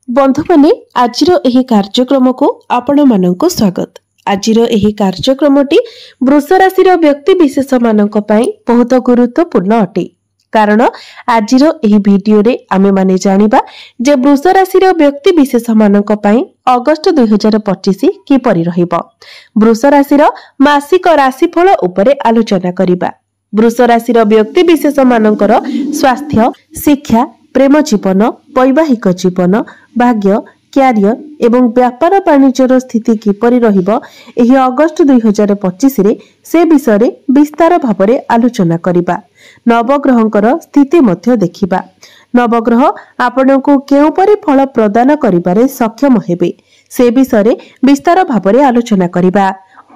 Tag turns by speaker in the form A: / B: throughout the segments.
A: बंधु माने आजिर एही कार्यक्रम को आपण मानक स्वागत। आजिर एही कार्यक्रमटी वृष राशि व्यक्ति विशेष मानक पई बहुत गुरुत्वपूर्ण अटे। कारण आजिर एही वीडियो रे आमे माने जानिबा जे वृष राशि व्यक्ति विशेष मानक पई अगस्त 2025 किपरि रहिबो। वृष राशि मासिक राशिफल उपरे आलोचना करिबा। वृष राशि व्यक्ति विशेष मानकर स्वास्थ्य, शिक्षा, प्रेम जीवन, वैवाहिक जीवन, भाग्य, क्यारियर एवं व्यापार वाणिज्यर स्थिति किपरि रहिबो एही अगस्त 2025 रे से विषय रे विस्तार भाबरे आलोचना करिबा। नवग्रहंकर स्थिति मध्य देखिबा। नवग्रह आपनको केउ परि फल प्रदान करिबारे सक्षम हेबे से विषय रे विस्तार भाबरे आलोचना करिबा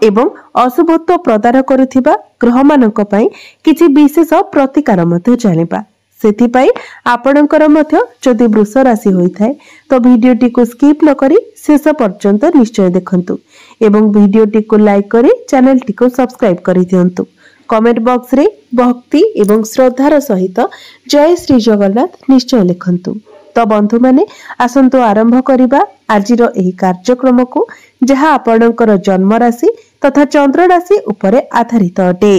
A: एवं अशुभत्व प्रदान करुथिबा ग्रह मानक पई किछि विशेष प्रतिकार मध्य जानिबा। सेथिपाई आपणकर मध्य जदि वृष राशि होइथाय तो वीडियोटी को स्किप न करी शेष पर्यंत निश्चय देखंतु एवं वीडियोटी को लाइक करी चैनलटी को सब्सक्राइब करि दियंतु। कमेंट बॉक्स रे भक्ति एवं श्रद्धार सहित जय श्री जगन्नाथ निश्चय लिखंतु। तो बंधु माने आसंतु आरंभ करिबा आजिर एही कार्यक्रम को जहा आपणकर जन्म राशि तथा चंद्र राशि उपरे आधारित अटे।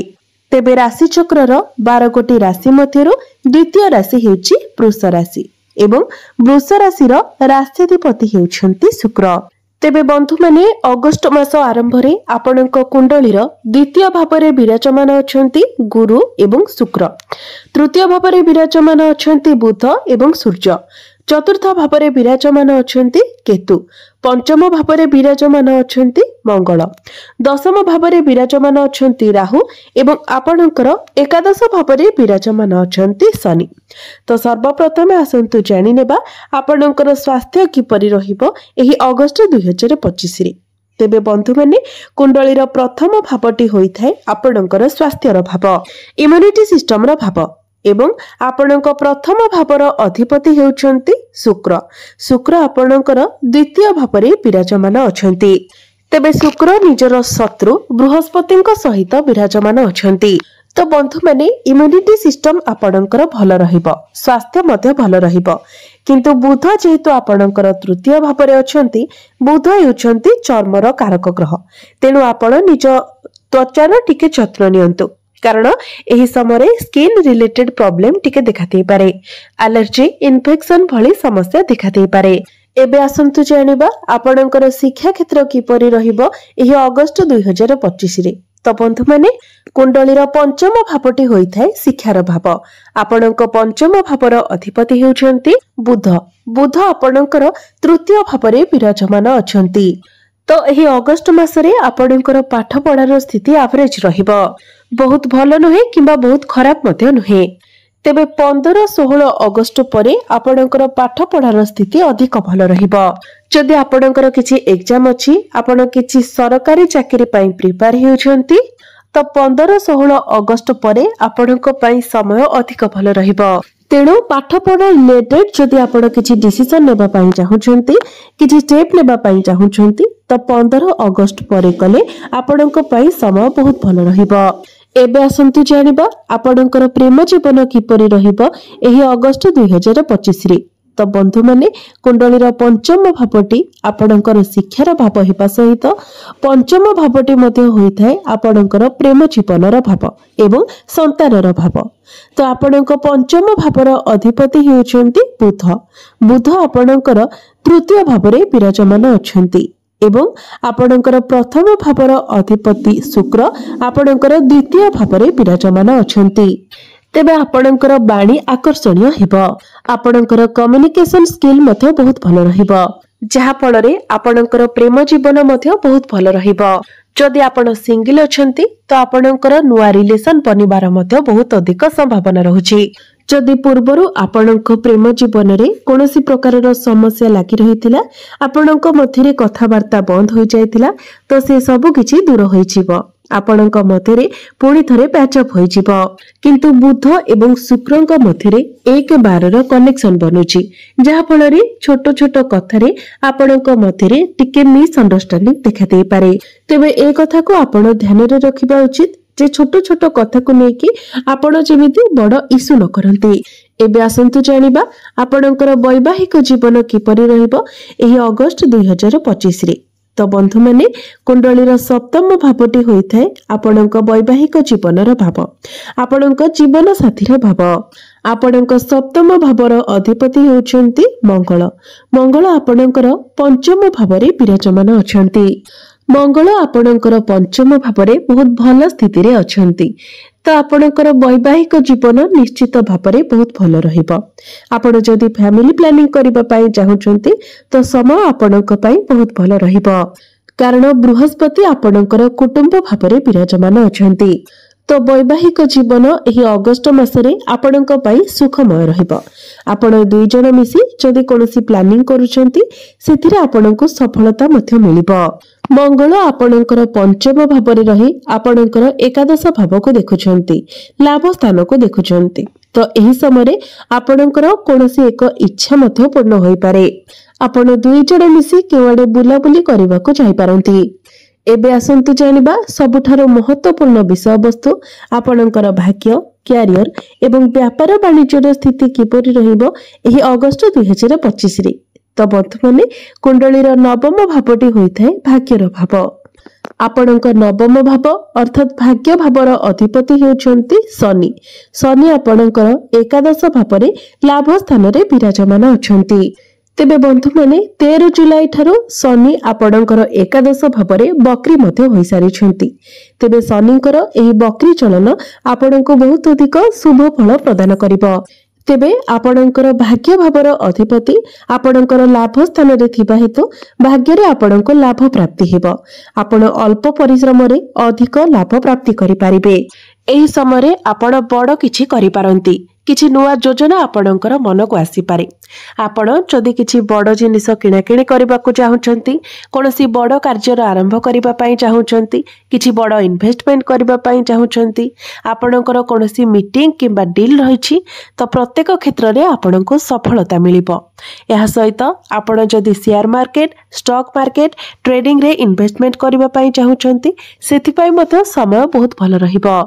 A: तेबे राशि चक्रर 12 गोटी राशि मध्यरु द्वितीय राशि हेउची वृष राशि एवं वृष राशिर राष्ट्राधिपति हेउछंती शुक्र। तेबे बंधु माने अगस्त मास आरंभ रे आपणक कुंडलीर द्वितीय भावरे विराजमान अछंती गुरु एवं शुक्र, तृतीय भावरे विराजमान अछंती बुध एवं सूर्य, चतुर्थ भावरे विराजमान अछंती केतु, पंचम भावरे विराजमान अछंती मंगल, दशम भावरे विराजमान अछंती राहु एवं आपणकर एकादश भावरे विराजमान अछंती शनि। तो सर्वप्रथम आसंतु जानि नेबा आपणकर स्वास्थ्य किपरि रहिबो एही अगस्त 2025 रे। तेबे बंधु माने कुंडलीर प्रथम भावटी होइथाय आपणकर स्वास्थ्यर भाव, इम्युनिटी सिस्टमर भाव एवं आपणक प्रथम भावर अधिपति हेउछंती शुक्र। शुक्र आपणकर द्वितीय भावरे विराजमान अछंती। तेबे शुक्र निजर शत्रु बृहस्पतिଙ୍କ सहित विराजमान अछंती। तो बंधु माने इम्युनिटी सिस्टम आपणकर भल रहिबो, स्वास्थ्य मध्ये भल रहिबो। किंतु बुध जेहेतु आपणकर तृतीय भावरे अछंती, बुध हेउछंती चर्मर कारक ग्रह। तेनु आपण निज त्वचार टिके जत्न नियंतु कारण एही समय स्किन रिलेटेड प्रॉब्लम टिके देखाते पारे, एलर्जी, इन्फेक्शन भली समस्या देखाते पारे। एबे आसंतु जानिबा आपणकर शिक्षा क्षेत्र किपरि रहिबो एही अगस्त 2025 रे। तो बंधु माने कुंडलीर पंचम भावटी होइथाय शिक्षार भाव। आपणक पंचम भावर अधिपति हेउछंती बुध। बुध आपणकर तृतीय भावरे विराजमान अछंती। तो एही अगस्त मासरे आपणकर पाठ पढ़ार स्थिति एवरेज रहिबो, बहुत भल नुहे किंबा बहुत खराब मध्य नुहे। तेबे 15-16 अगस्त परे आपणकर पाठ पढ़ार स्थिति अधिक भल रहिबो। जदि आपणकर किछि एग्जाम अछि, आपण किछि सरकारी चाकरी पई प्रिपेयर हेउछंती तो 15-16 अगस्त परे आपणक पई समय अधिक भल रहिबो। तेणु पाठ पढ़ा रिलेटेड जदि आपण किछि डिसीजन नेबा पई चाहुछंती, किछि स्टेप नेबा पई चाहुछंती तो 15 अगस्त परे कले आपणक पई समय बहुत भल रहिबो। एबे आसंतु जानिबा आपणकर प्रेम जीवन किपरि रहिबो एही अगस्त 2025 रे। तो बंधु माने कुंडलीर पंचम भावटी आपणकर शिक्षार भाव हेबा सहित पंचम भावटी मध्ये होइथाय आपणकर प्रेम जीवनर भाव एवं संतानर भाव। तो आपणक पंचम भावर अधिपति हेउछंती बुध। बुध आपणकर तृतीय भावरे विराजमान अछंती एवं आपणकर प्रथम भावर अधिपति शुक्र आपणकर द्वितीय भावरे विराजमान अछंती। तेबे आपणकर बाणी आकर्षणीय हेबो। आपणकर कम्युनिकेशन स्किल मध्ये बहुत भल रहिबो, जहा फଳରେ आपणकर प्रेम जीवन मध्ये बहुत भल रहिबो। जदि आपण सिंगल अछंती तो आपणकर नुआ रिलेशन बनिबार मध्ये बहुत अधिक संभावना रहुछि। जदि पूर्वरु आपणक प्रेम जीवन रे कोनोसी प्रकारर समस्या लागि रहिथिला, आपणक मध्यरे कथावार्ता बंद होई जायतिला तो से सब किछि दूर होई जिवो। आपणक मध्यरे पुणी थरे पैचअप होई जिवो। किंतु बुध एवं शुक्रଙ୍କ मध्यरे 1-12 कनेक्शन बनुछि, जहा फଳରେ छोट छोट कथारे आपणक मध्यरे टिके मिसअंडरस्टैंडिंग देखा देई पारे। तेबे ए कथा को आपण ध्यान रे रखिबा उचित जे छोट छोट कथा को नेकी आपण जेमिति बड़ इशू न करंती। एबे आसंतु जानिबा आपणकर वैवाहिक जीवन किपरि रहिबो एही अगस्त 2025 रे। तो बंधु माने कुंडलीर सप्तम भावटी होइथाय आपणक वैवाहिक जीवनर भाव, आपणक जीवन साथीर भाव। आपणक सप्तम भावर अधिपति हेउछन्ति मंगल। मंगल आपणकर पंचम भावरे विराजमान अछन्ति। मंगल आपणकर पंचम भावरे बहुत भल स्थिति रे अछन्ति। तो आपणकर वैवाहिक जीवन निश्चित भावरे बहुत भल रहिबो। आपण जदि फैमिली प्लानिंग करिबा पई चाहुचन्ति तो समय आपणक पई बहुत भल रहिबो, कारण बृहस्पति आपणकर कुटुंब भावरे विराजमान अछन्ति। तो वैवाहिक जीवन एही अगस्त मासरे आपणक पई सुखमय रहिबो। आपण दुई जण मिसी जदि कोनोसी प्लानिंग करूछन्ति सेथिरे आपणको सफलता मध्य मिलिबो। मंगल आपणकर पंचम भावरे रही आपणकर एकादश भाव को देखुछन्ति, लाभ स्थान को देखुछन्ति। तो एही समय आपणकर कोनोसी एक इच्छा मध्य पूर्ण होई पारे। आपण दुई जण मिसी केवडे बुलाबुली करबाको जाई पारंती। एबे आसंतु जानिबा सबुठारो महत्वपूर्ण विषय वस्तु आपणकर भाग्य, क्यारियर एवं व्यापार वाणिज्यर स्थिति किपरि रहिबो एही अगस्त 2025 रे। तो बंधु माने कुंडलीर नवम भावटी होइथाय भाग्यर भाव। आपणक नवम भाव अर्थात भाग्य भावर अधिपति हेउछन्ति शनि। शनि आपणकर एकादश भावरे लाभ स्थान रे विराजमान अछन्ति। तेबे बंधु माने 13 जुलाई ठारो शनि आपणकर एकादश भावरे बकरी मध्य होई सारिछन्ति। तेबे शनिकर एही बकरी चलन आपणको बहुत अधिक शुभ फल प्रदान करिबो। तेबे आपणकर भाग्य भावर अधिपति आपणकर लाभ स्थान रे थिबा हेतु भाग्य रे आपणको लाभ प्राप्ति हेबो। आपण अल्प परिश्रम रे अधिक लाभ प्राप्ति करि पारिबे। एही समय रे आपण बड़ किछि करि पारंती। किछि नुआ योजना आपणकर मन को आसी पारे। आपण जदि किछि बड़ जिनिस किणाकिणी करबाको चाहुचंती, कोनोसी बड़ कार्यर आरंभ करबा पई चाहुचंती, किछि बड़ इन्वेस्टमेंट करबा पई चाहुचंती, आपणकर कोनोसी मीटिंग किबा डील रहिछि तो प्रत्येक क्षेत्र रे आपणको सफलता मिलिबो। एहा सहित आपण जदि share market, stock market, trading रे इन्वेस्टमेंट करबा पई चाहुचंती सेति पई मते समय बहुत भल रहिबो।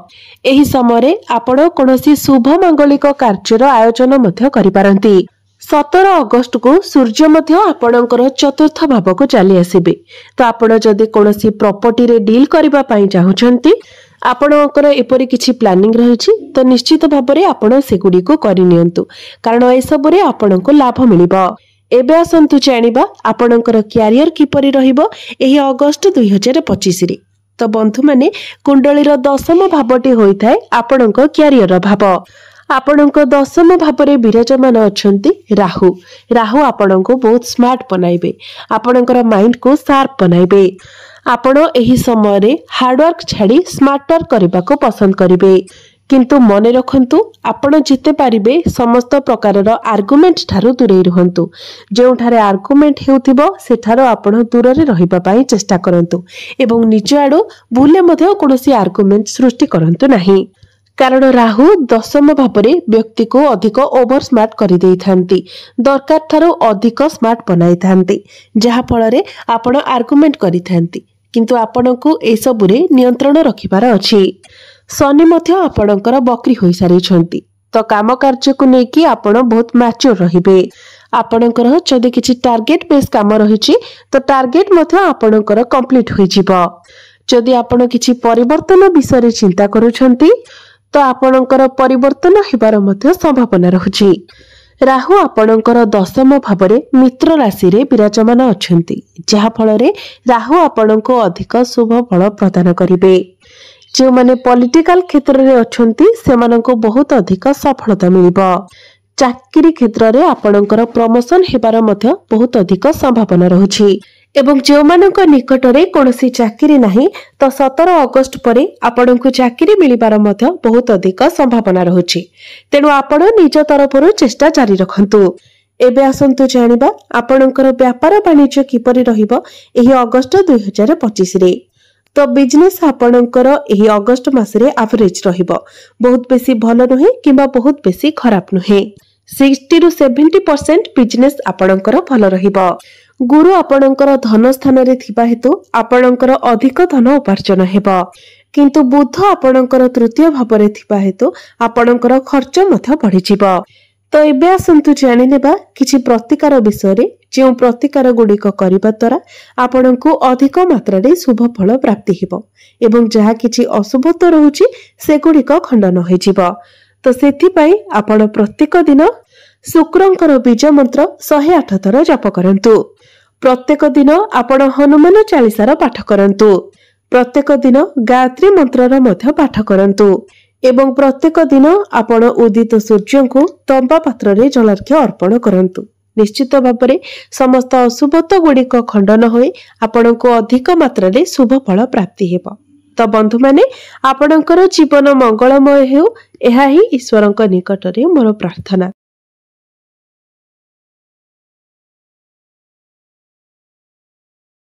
A: एही समय रे आपण कोनोसी शुभ मंगलिक कार्यर आयोजन मध्य करि पारंती। 17 अगस्त को सूर्य मध्य आपणकर चतुर्थ भाव को चली आसीबे। तो आपण जदि कोनोसी प्रॉपर्टी रे डील करबा पई चाहुचंती, आपणकर एपरि किछि प्लानिंग रहिछि तो निश्चित भाबरे आपण सेगुडी को करि नियंतु, कारण ए सबरे आपणको लाभ मिलिबो। एबे आसंतु जानिबा आपणकर क्यारियर किपरि रहिबो एही अगस्त 2025 रे। तो बंधु माने कुंडलीर दशम भावटी होइथाय आपणको क्यारियर भाव। आपणक दशम भावरे विराजमान अछंती राहु। राहु आपणको बहुत स्मार्ट बनाइबे, आपणकर माइंड को शार्प बनाइबे। आपण एही समय रे हार्ड वर्क छाड़ी स्मार्ट वर्क करबा को पसंद करिवे। किंतु मने रखंतु आपण जिते पारिबे समस्त प्रकारर आर्गुमेंट ठारू दूरे रहंतु। जेउठारे आर्गुमेंट हेउथिबो सेठारो आपण दूर रे रहिबा पई चेष्टा करंतु एवं निज आडो भूले मध्ये कोनोसी आर्गुमेंट सृष्टि करंतु नाही, कारण राहु दशम भावरे व्यक्ति को अधिक ओवर स्मार्ट करि देइथांती, दरकार ठारू अधिक स्मार्ट बनाई थांती, जहा फल रे आपण आर्गुमेंट करिथांती। किंतु आपणको ए सबुरे नियंत्रण रखिबार अछि। शनि मध्य आपणकर बकरी होई सारिछंती। तो काम कार्य को नेकी आपण बहुत मैच्योर रहिबे। आपणकर जदि किछि टार्गेट बेस काम रहिछि तो टार्गेट मध्य आपणकर कंप्लीट होई जिवो। जदि आपण किछि परिवर्तन विषय चिंता करूछंती तो आपणकर परिवर्तन हेबार मध्य संभावना रहुछि। राहु आपणकर दशम भावरे मित्र राशि रे विराजमान अछंती, जहा फल रे राहु आपणको अधिक शुभ फल प्रदान करिवे। जो माने पॉलिटिकल क्षेत्र रे अछंती सेमाननको बहुत अधिक सफलता मिलिबो। चाकरी क्षेत्र रे आपणकर प्रमोशन हेबार मध्य बहुत अधिक संभावना रहुछि एवं जो मानक निकट रे कोनोसी चाकरी नाही तो 17 अगस्त परे आपणको चाकरी मिलिबार मध्य बहुत अधिक संभावना रहुछि। तेनु आपण निज तरफरु चेष्टा जारी रखंतु। एबे आसंतु जानिबा आपणकर व्यापार वाणिज्य किपरि रहिबो एही अगस्त 2025 रे। तो बिजनेस आपणकर एही अगस्त मासरे एवरेज रहिबो, बहुत बेसी भलो नहे किबा बहुत बेसी खराब नहे। 60 रु 70% बिजनेस आपणकर भलो रहिबो। गुरु आपणकर धन स्थान रे थिबा हेतु आपणकर अधिक धन उपार्जन हेबो, किंतु बुध आपणकर तृतीय भाव रे थिबा हेतु आपणकर खर्च मध्य बढ़ि जिवो। तो एबे आसंतु जानिनेबा किछि प्रतिकार विषय रे जो प्रतिकार गुड़िक करबा द्वारा आपणको अधिक मात्रा रे शुभ फल प्राप्ति हेबो एवं जहा किछि अशुभत्व रहउछि से गुड़िक खंडन होई जिवो। तो सेथि पई आपण प्रत्येक दिन शुक्रंकर बीज मंत्र 108 थर जप करंतु। प्रत्येक दिन आपण हनुमान चालीसार पाठ करंतु। प्रत्येक दिन गायत्री मंत्रर मध्य पाठ करंतु एवं प्रत्येक दिन आपण उदित सूर्य को तंबा पात्र रे जलार्घ्य अर्पण करंतु। निश्चित भाव में समस्त अशुभत्व गुड़िक खंडन होई आपणको अधिक मात्रा रे शुभ फल प्राप्ति हेबो। तो बंधु माने आपणकर जीवन मंगलमय हेउ एहा ही ईश्वरक निकट रे मोर प्रार्थना।